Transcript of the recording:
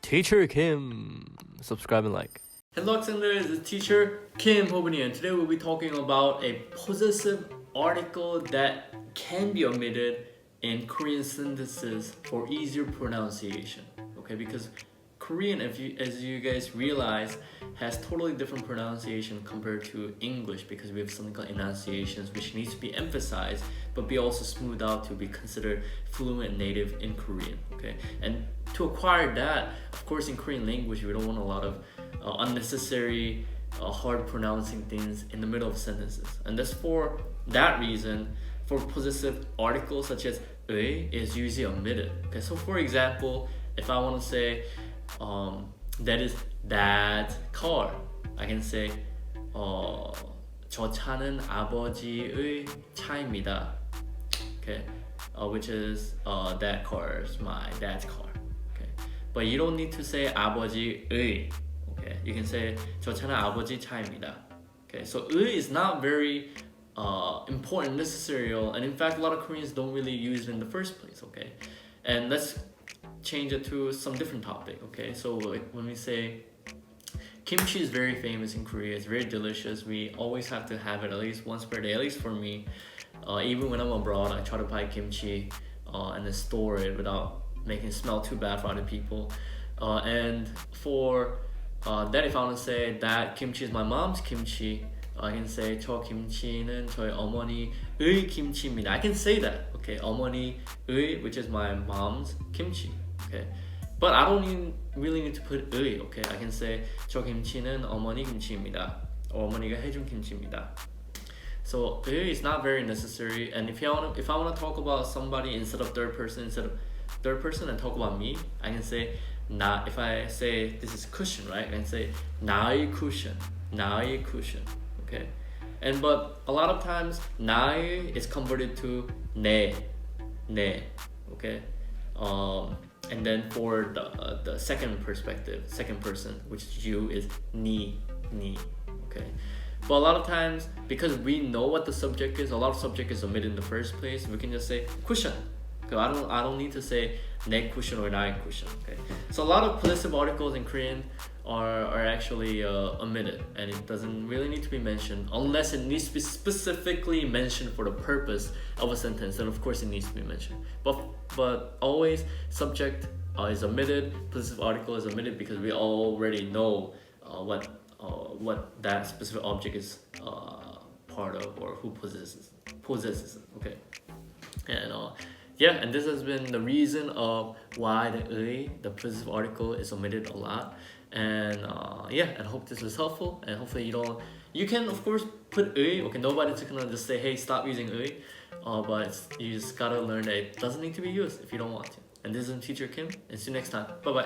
Teacher Kim. Subscribe and like. Hello Alexander, this is teacher Kim Hobuni, and today we'll be talking about a possessive article that can be omitted in Korean sentences for easier pronunciation. Okay, because Korean, as you guys realize, has totally different pronunciation compared to English, because we have something called enunciations which needs to be emphasized but be also smoothed out to be considered fluent and native in Korean. Okay, and to acquire that, of course, in Korean language we don't want a lot of unnecessary hard pronouncing things in the middle of sentences, and that's for that reason for possessive articles such as 의 is usually omitted. Okay, so for example, if I want to say that is that car, I can say 저 차는 아버지의 차입니다. Okay, which is that car is my dad's car. Okay, but you don't need to say 아버지의. Okay, you can say 저 차는 아버지 차입니다. Okay, so 의 is not very important, necessary, and in fact a lot of Koreans don't really use it in the first place. Okay, and let's change it to some different topic. Okay, so like when we say kimchi is very famous in Korea, it's very delicious, we always have to have it at least once per day, at least for me. Even when I'm abroad, I try to buy kimchi and then store it without making it smell too bad for other people. And for that, if I want to say that kimchi is my mom's kimchi, I can say 저 김치는 저희 어머니의 김치입니다. I can say that. Okay, 어머니의, which is my mom's kimchi. Okay, but I don't even really need to put 의. Okay, I can say 저 김치는 어머니 김치입니다. 어머니가 해준 김치입니다. So 의 is not very necessary. And if I want to talk about somebody instead of third person and talk about me, I can say 나. If I say this is cushion, right? I can say 나의 cushion, 나의 cushion. Okay, but a lot of times 나의 is converted to 내. Okay, and then for the second person, which is you, is 니. Okay, but a lot of times because we know what the subject is, a lot of subject is omitted in the first place. We can just say cushion. Okay, I don't need to say 내 cushion or 나의 cushion. Okay, so a lot of possessive articles in Korean are actually omitted, and it doesn't really need to be mentioned unless it needs to be specifically mentioned for the purpose of a sentence. Then of course it needs to be mentioned. But always subject is omitted, possessive article is omitted, because we already know what that specific object is part of, or who possesses it. Okay, and yeah, and this has been the reason of why the possessive article is omitted a lot. And yeah, and I hope this was helpful, and hopefully you can of course put 의. Okay, nobody's gonna just say, hey, stop using 의, but you just gotta learn that it doesn't need to be used if you don't want to. And this is teacher Kim, and see you next time. Bye bye.